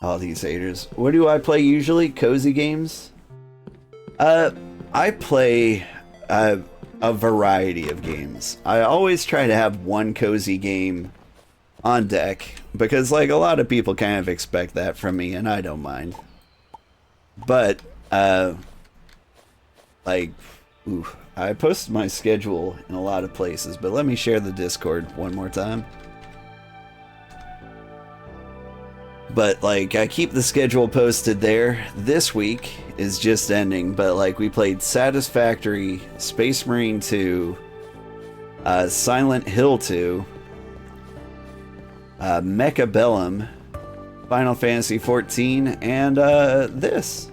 All these haters. What do I play usually? Cozy games? I play a variety of games. I always try to have one cozy game on deck because, like, a lot of people kind of expect that from me, and I don't mind. But, like, ooh, I post my schedule in a lot of places, but let me share the Discord one more time. But, like, I keep the schedule posted there. This week is just ending, but, like, we played Satisfactory, Space Marine 2, Silent Hill 2, Mecha Bellum, Final Fantasy 14, and this.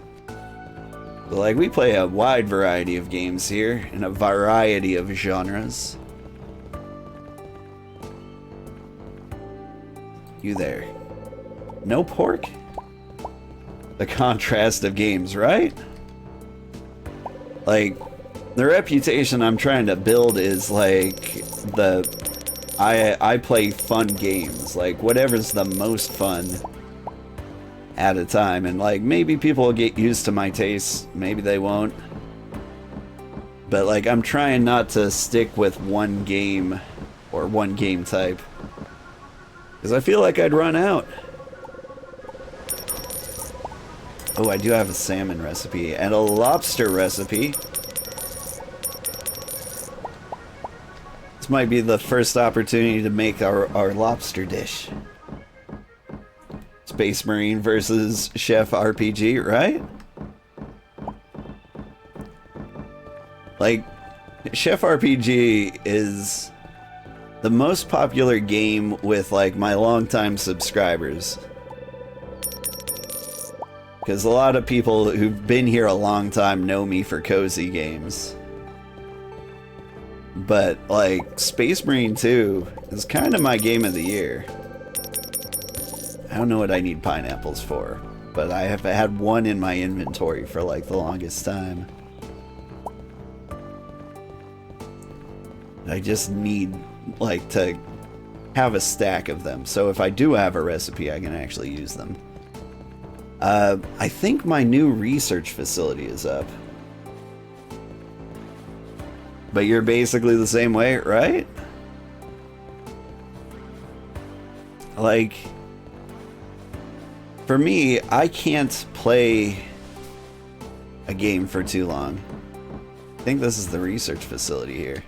So, like, we play a wide variety of games here in a variety of genres. You there? No pork? The contrast of games, right? Like, the reputation I'm trying to build is like I play fun games, like whatever's the most fun at a time, and like maybe people will get used to my tastes, maybe they won't. But like I'm trying not to stick with one game or one game type, because I feel like I'd run out. Oh, I do have a salmon recipe and a lobster recipe. This might be the first opportunity to make our lobster dish. Space Marine versus Chef RPG, right? Like, Chef RPG is the most popular game with, like, my longtime subscribers. Because a lot of people who've been here a long time know me for cozy games. But, like, Space Marine 2 is kind of my game of the year. I don't know what I need pineapples for, but I have had one in my inventory for, like, the longest time. I just need, like, to have a stack of them, so if I do have a recipe, I can actually use them. I think my new research facility is up. But you're basically the same way, right? Like, for me, I can't play a game for too long. I think this is the research facility here.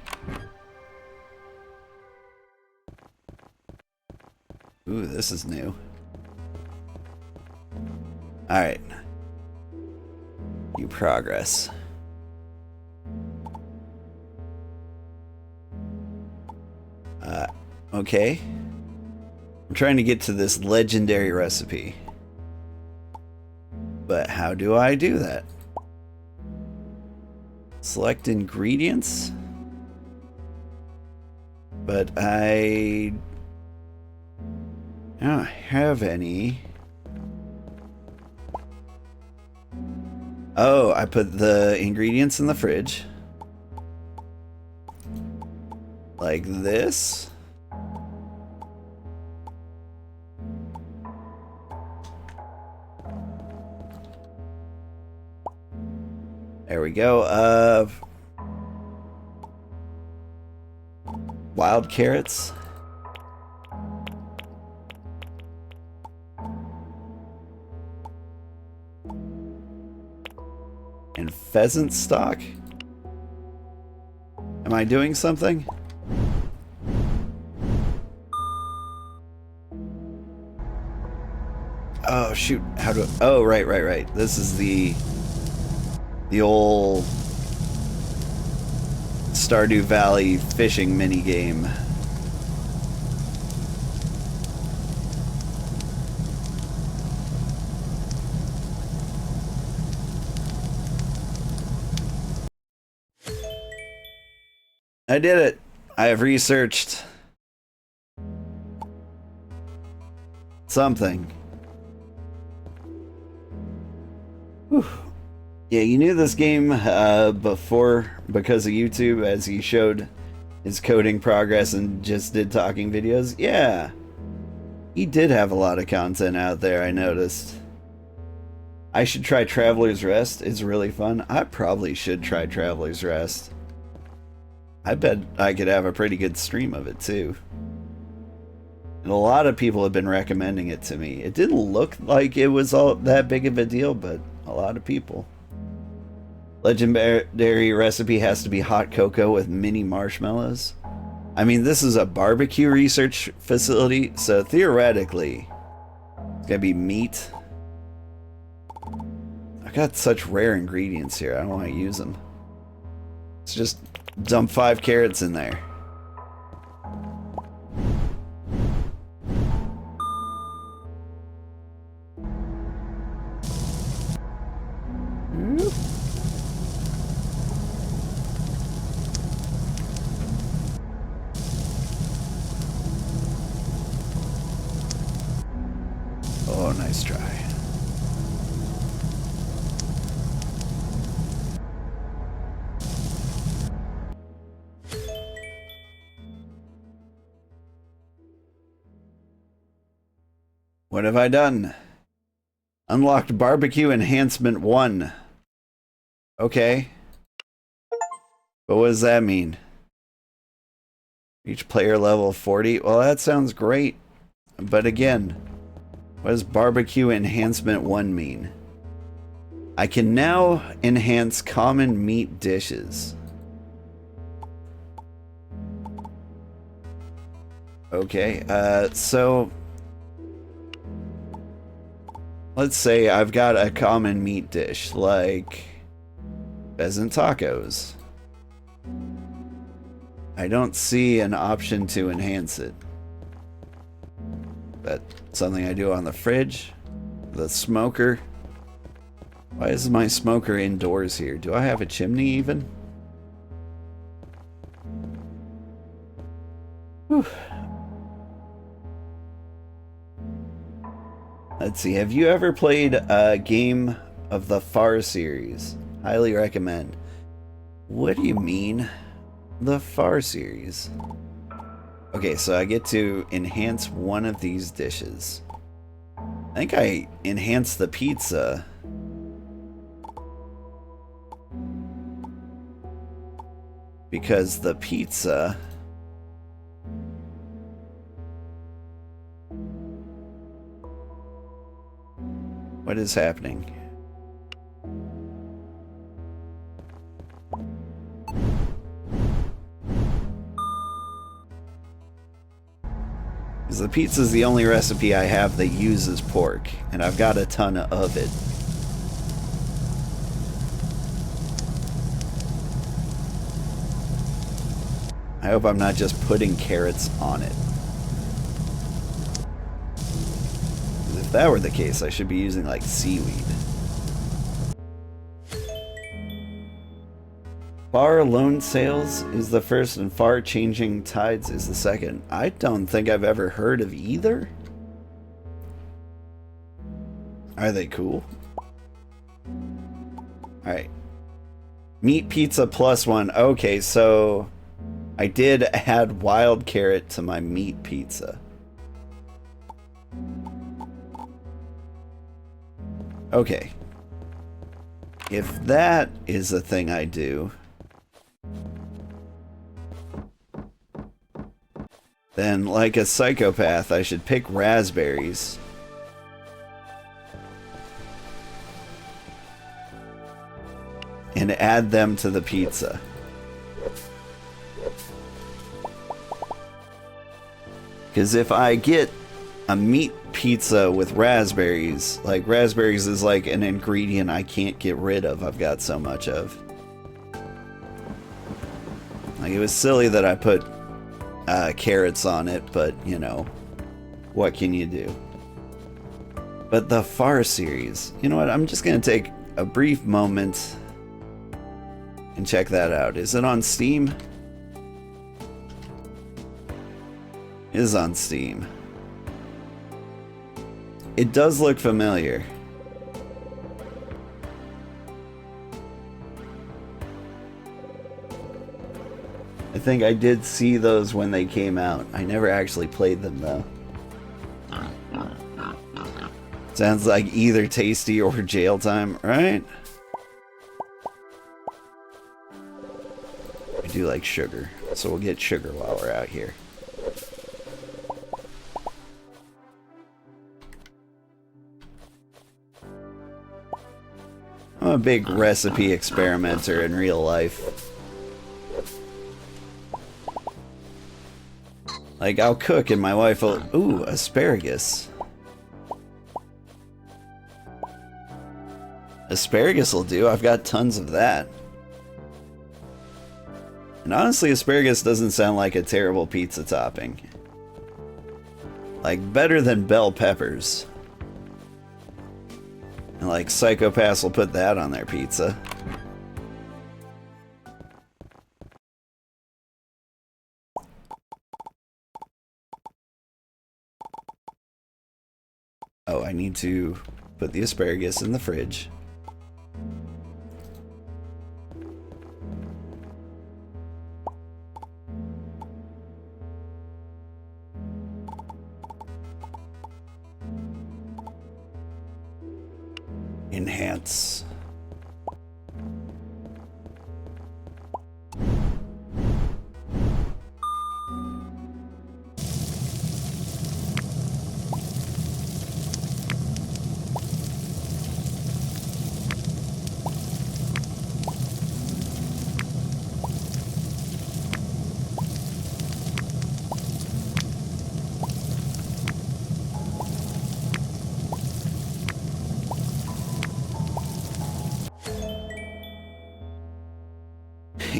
Ooh, this is new. Alright. You progress. Okay. I'm trying to get to this legendary recipe. But how do I do that? Select ingredients? But I don't have any. Oh, I put the ingredients in the fridge. Like this. There we go. Wild carrots. And pheasant stock? Am I doing something? Oh shoot, how do I, oh right. This is the old Stardew Valley fishing mini game. I did it. I have researched something. Whew. Yeah, you knew this game before because of YouTube, as he showed his coding progress and just did talking videos. Yeah. He did have a lot of content out there, I noticed. I should try Traveler's Rest. It's really fun. I probably should try Traveler's Rest. I bet I could have a pretty good stream of it, too. And a lot of people have been recommending it to me. It didn't look like it was all that big of a deal, but a lot of people. Legendary recipe has to be hot cocoa with mini marshmallows. I mean, this is a barbecue research facility, so theoretically, it's gonna be meat. I got such rare ingredients here, I don't want to use them. Let's just dump 5 carrots in there. Oh, nice try. What have I done? Unlocked Barbecue Enhancement 1. Okay. But what does that mean? Each player level 40? Well, that sounds great. But again, what does Barbecue Enhancement 1 mean? I can now enhance common meat dishes. Okay, so let's say I've got a common meat dish, like pheasant tacos. I don't see an option to enhance it. That's something I do on the fridge, the smoker. Why is my smoker indoors here? Do I have a chimney even? Whew. Let's see, have you ever played a game of the Far series? Highly recommend. What do you mean? The Far series. Okay, so I get to enhance one of these dishes. I think I enhanced the pizza. Because the pizza... What is happening? Because the pizza is the only recipe I have that uses pork, and I've got a ton of it. I hope I'm not just putting carrots on it. If that were the case, I should be using like seaweed. Far Loan Sales is the first and Far Changing Tides is the second. I don't think I've ever heard of either. Are they cool? Alright. Meat Pizza +1. Okay, so I did add wild carrot to my meat pizza. Okay. If that is a thing I do, then like a psychopath, I should pick raspberries. And add them to the pizza. Because if I get a meat pizza with raspberries, like raspberries is like an ingredient I can't get rid of, I've got so much of. Like, it was silly that I put carrots on it, but you know, what can you do? But the Far series, you know what, I'm just gonna take a brief moment and check that out. Is it on Steam? It is on Steam. It does look familiar. I think I did see those when they came out. I never actually played them though. Sounds like either tasty or jail time, right? I do like sugar, so we'll get sugar while we're out here. I'm a big recipe experimenter in real life. Like, I'll cook and my wife will... Ooh, asparagus. Asparagus will do. I've got tons of that. And honestly, asparagus doesn't sound like a terrible pizza topping. Like, better than bell peppers. And like, psychopaths will put that on their pizza. Oh, I need to put the asparagus in the fridge. Enhance.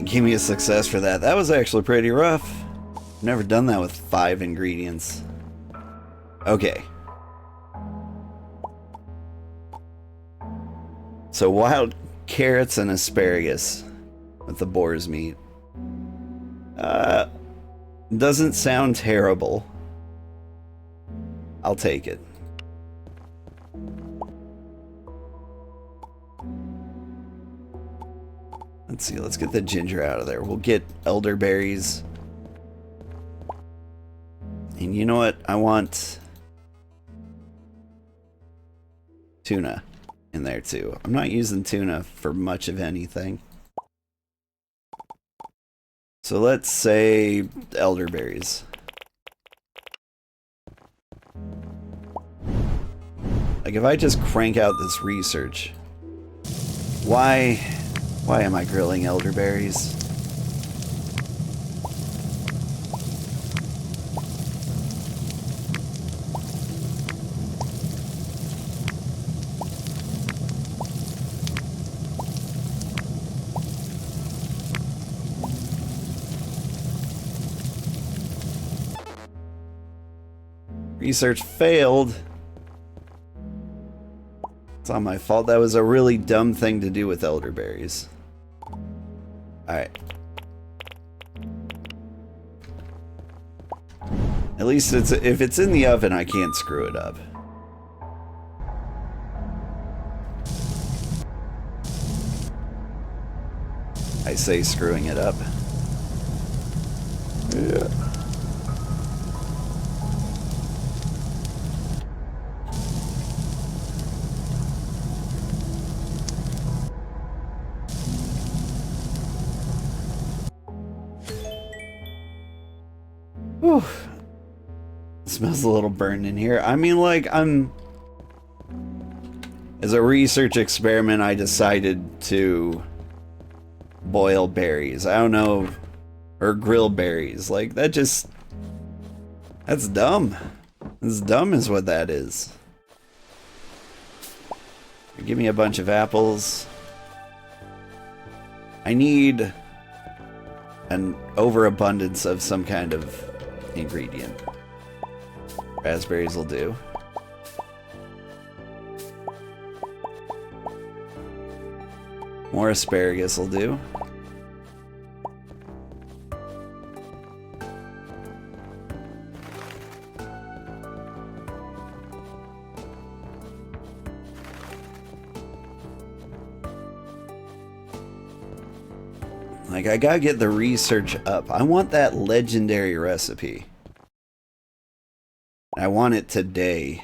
Give me a success for that. That was actually pretty rough. Never done that with 5 ingredients. Okay. So wild carrots and asparagus with the boar's meat. Doesn't sound terrible. I'll take it. Let's see, let's get the ginger out of there. We'll get elderberries. And you know what? I want tuna in there too. I'm not using tuna for much of anything. So let's say elderberries. Like if I just crank out this research, why am I grilling elderberries? Research failed. It's not my fault. That was a really dumb thing to do with elderberries. Alright. At least if it's in the oven, I can't screw it up. I say screwing it up. Yeah. Whew. It smells a little burned in here. I mean, like, as a research experiment, I decided to boil berries. I don't know, or grill berries. Like, that's dumb. That's dumb is what that is. Give me a bunch of apples. I need an overabundance of some kind of ingredient. Raspberries will do. More asparagus will do. Like, I gotta get the research up. I want that legendary recipe. I want it today.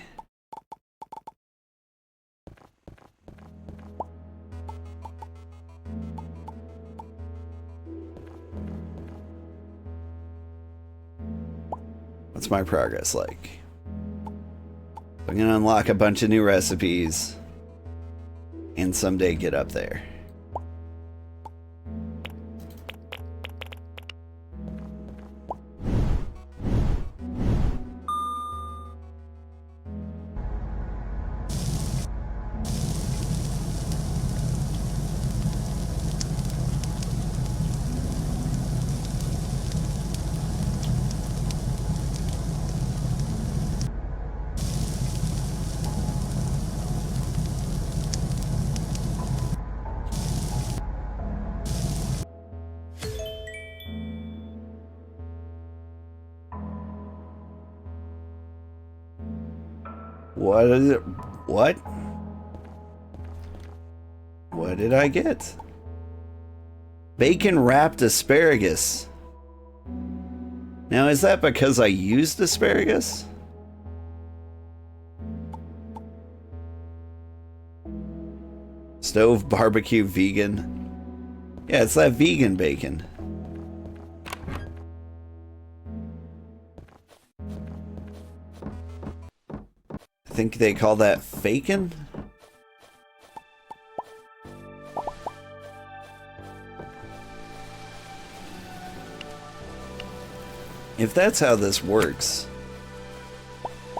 what's my progress like? I'm gonna unlock a bunch of new recipes and someday get up there. What is it? What? What did I get? Bacon wrapped asparagus. Now, is that because I used asparagus? Stove barbecue vegan. Yeah, it's that vegan bacon. I think they call that fakin'? If that's how this works,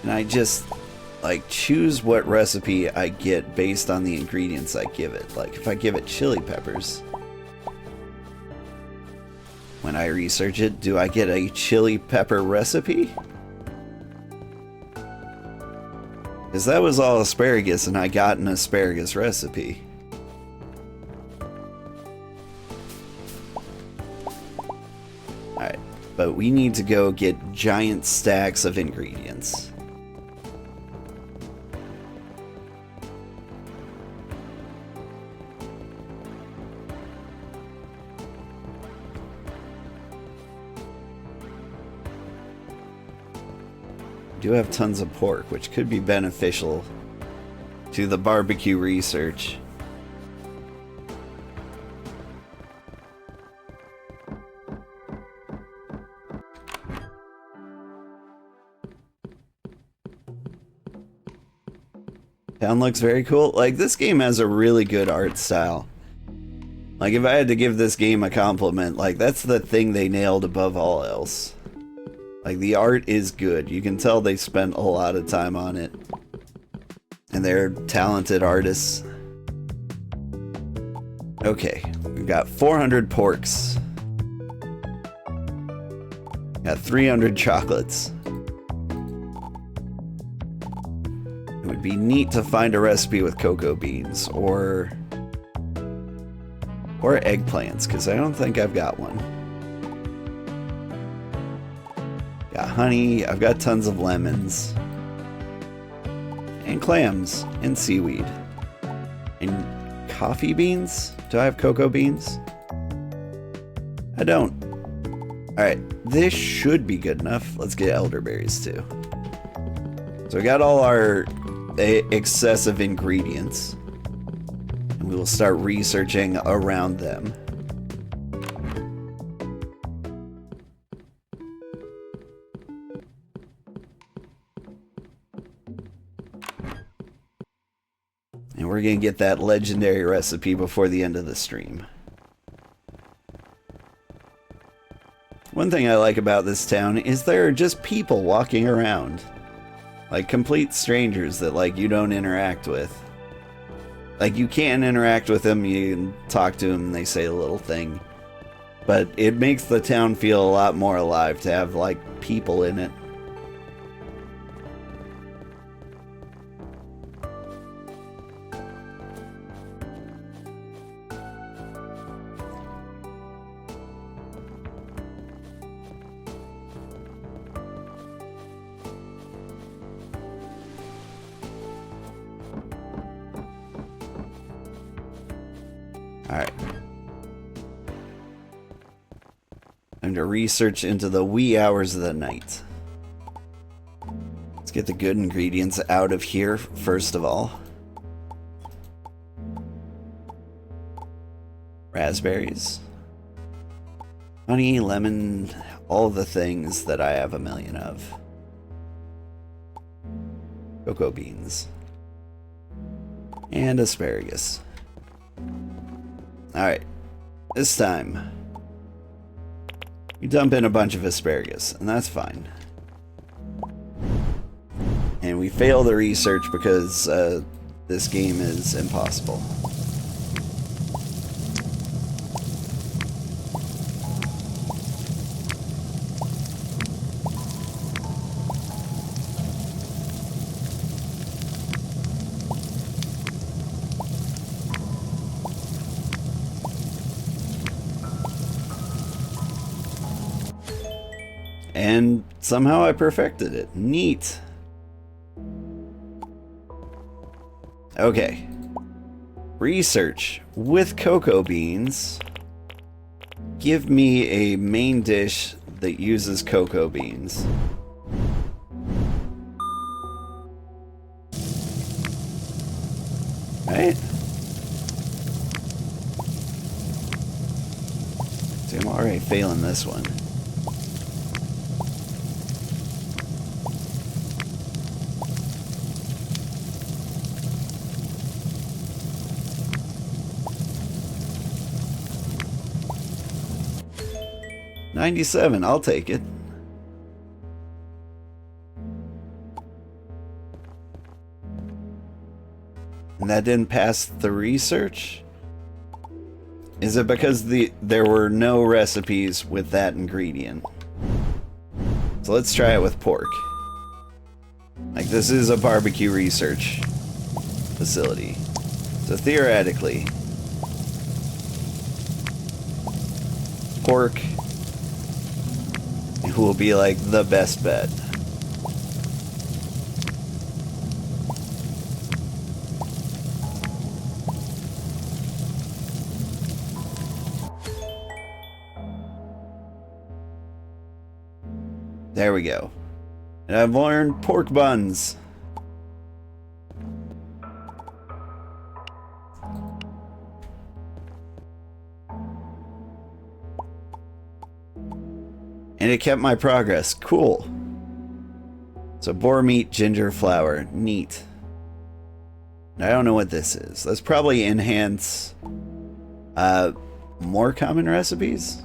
and I just like choose what recipe I get based on the ingredients I give it. Like if I give it chili peppers, when I research it, do I get a chili pepper recipe? Because that was all asparagus and I got an asparagus recipe. Alright, but we need to go get giant stacks of ingredients. Do have tons of pork, which could be beneficial to the barbecue research. Town looks very cool. Like, this game has a really good art style. Like, if I had to give this game a compliment, like, that's the thing they nailed above all else. Like, the art is good. You can tell they spent a lot of time on it. And they're talented artists. Okay, we've got 400 porks. Got 300 chocolates. It would be neat to find a recipe with cocoa beans or eggplants, because I don't think I've got one. Got honey, I've got tons of lemons. And clams, and seaweed. And coffee beans? Do I have cocoa beans? I don't. Alright, this should be good enough. Let's get elderberries too. So we got all our excessive ingredients. And we will start researching around them. And we're going to get that legendary recipe before the end of the stream. One thing I like about this town is there are just people walking around. Like complete strangers that like you don't interact with. Like you can't interact with them, you can talk to them and they say a little thing. But it makes the town feel a lot more alive to have like people in it. Alright. Time to research into the wee hours of the night. Let's get the good ingredients out of here, first of all. Raspberries. Honey, lemon, all the things that I have a million of. Cocoa beans. And asparagus. Alright. This time, we dump in a bunch of asparagus, and that's fine. And we fail the research because this game is impossible. And somehow I perfected it. Neat. Okay. Research with cocoa beans. Give me a main dish that uses cocoa beans. Right? See, I'm already failing this one. $97, I'll take it. And that didn't pass the research? Is it because there were no recipes with that ingredient? So let's try it with pork. Like, this is a barbecue research facility. So theoretically, pork will be like the best bet. There we go. And I've learned pork buns. And it kept my progress. Cool. So boar meat, ginger flour. Neat. I don't know what this is. Let's probably enhance more common recipes.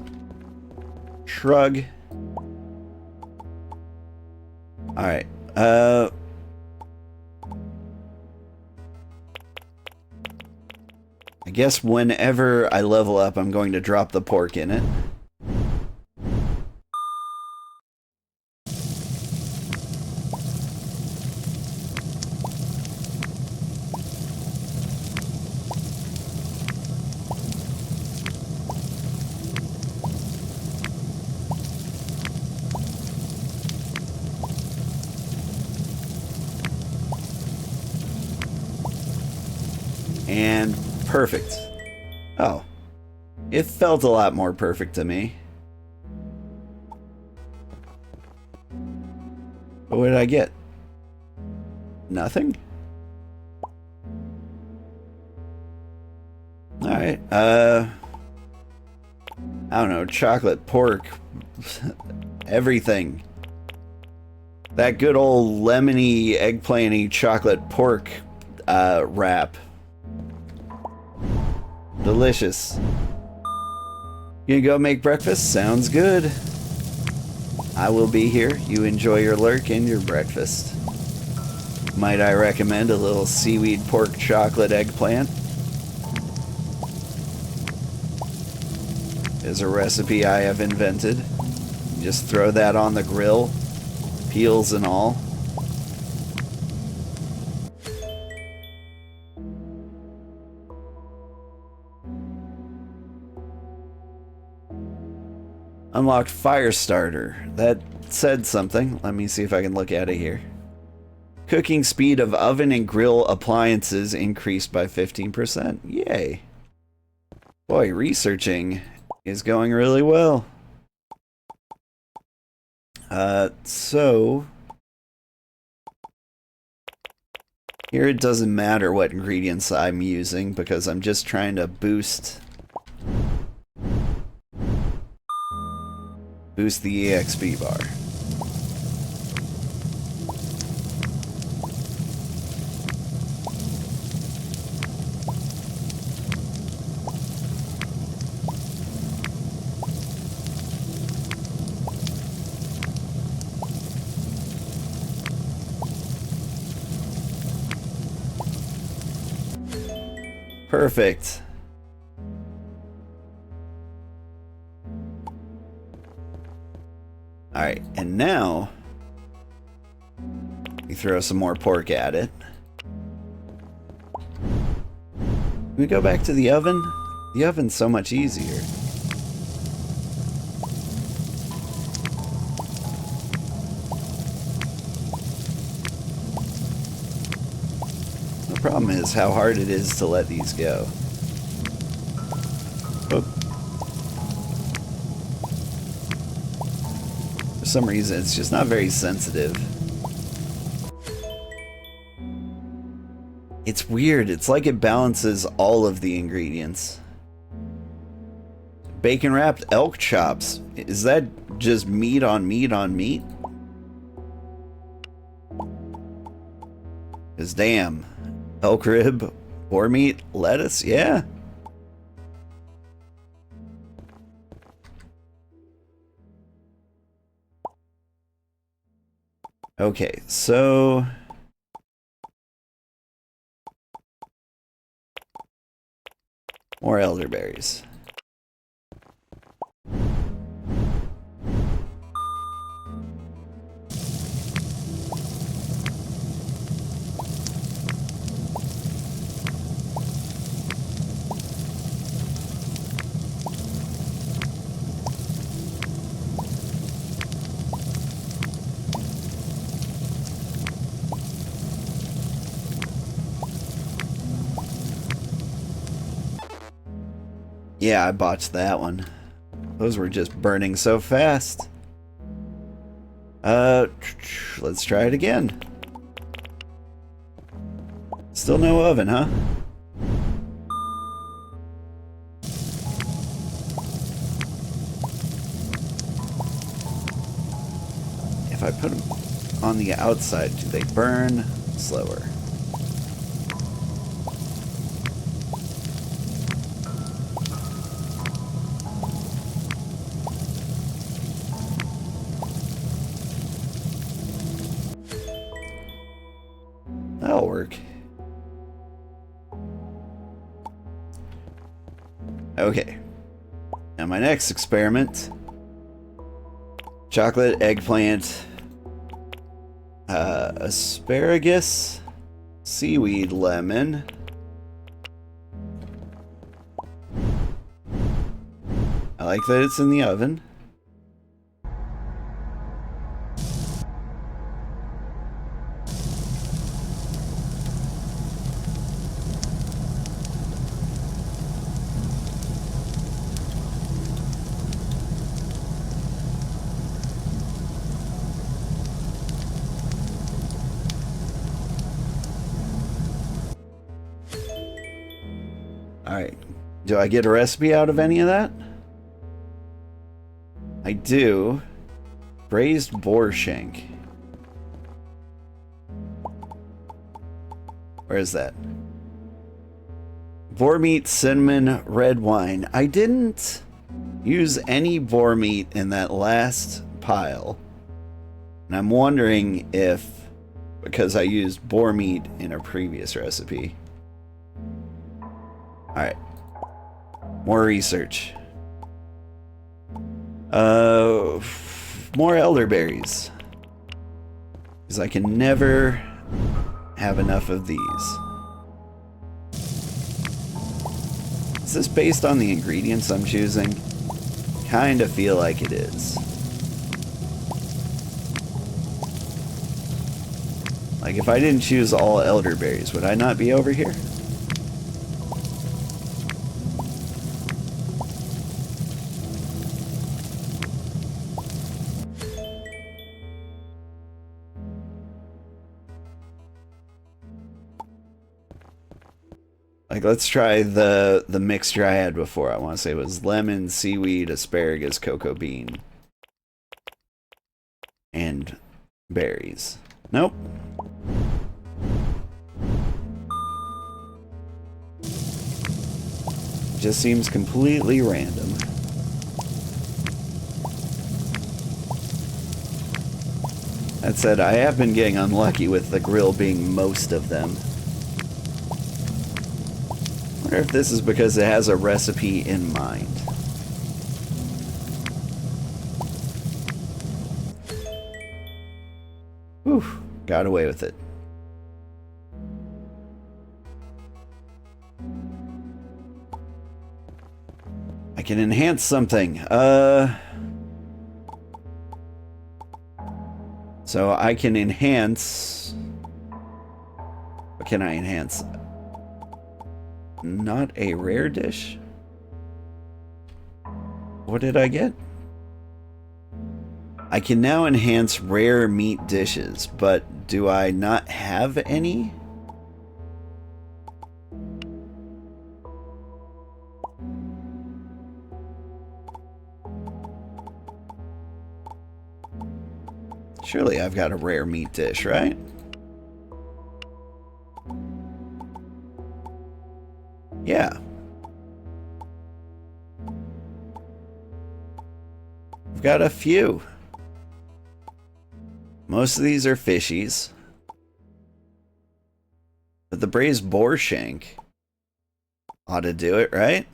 Shrug. Alright. I guess whenever I level up, I'm going to drop the pork in it. And perfect. Oh. It felt a lot more perfect to me. But what did I get? Nothing? Alright, I don't know, chocolate, pork, everything. That good old lemony, eggplanty chocolate pork wrap. Delicious. You go make breakfast? Sounds good. I will be here. You enjoy your lurk and your breakfast. Might I recommend a little seaweed pork chocolate eggplant? Is a recipe I have invented. Just throw that on the grill, peels and all. Unlocked fire starter. That said something. Let me see if I can look at it here. Cooking speed of oven and grill appliances increased by 15%. Yay. Boy, researching is going really well. So here it doesn't matter what ingredients I'm using because I'm just trying to boost the EXP bar. Perfect. Alright, and now we throw some more pork at it. Can we go back to the oven? The oven's so much easier. The problem is how hard it is to let these go. Oh. For some reason, it's just not very sensitive. It's weird. It's like it balances all of the ingredients. Bacon wrapped elk chops. Is that just meat on meat on meat? 'Cause damn. Elk rib, boar meat, lettuce, yeah. Okay, so more elderberries. Yeah, I botched that one. Those were just burning so fast. Let's try it again. Still no oven, huh? If I put them on the outside, do they burn slower? That'll work. Okay. Now my next experiment. Chocolate, eggplant, asparagus, seaweed, lemon. I like that it's in the oven. Alright. Do I get a recipe out of any of that? I do. Braised boar shank. Where is that? Boar meat, cinnamon, red wine. I didn't use any boar meat in that last pile. And I'm wondering if, because I used boar meat in a previous recipe. Alright. More research. More elderberries. Because I can never have enough of these. Is this based on the ingredients I'm choosing? Kinda feel like it is. Like if I didn't choose all elderberries, would I not be over here? Like, let's try the mixture I had before. I want to say it was lemon, seaweed, asparagus, cocoa bean, and berries. Nope. Just seems completely random. That said, I have been getting unlucky with the grill being most of them. wonder if this is because it has a recipe in mind. Whew, got away with it. I can enhance something. So I can enhance... What can I enhance? Not a rare dish? What did I get? I can now enhance rare meat dishes, but do I not have any? Surely I've got a rare meat dish, right? Yeah. I've got a few. Most of these are fishies. But the braised boar shank ought to do it, right?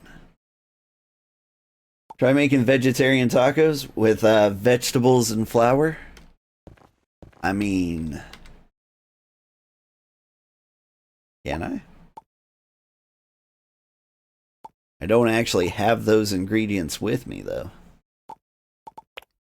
Try making vegetarian tacos with vegetables and flour. I mean... Can I? I don't actually have those ingredients with me, though.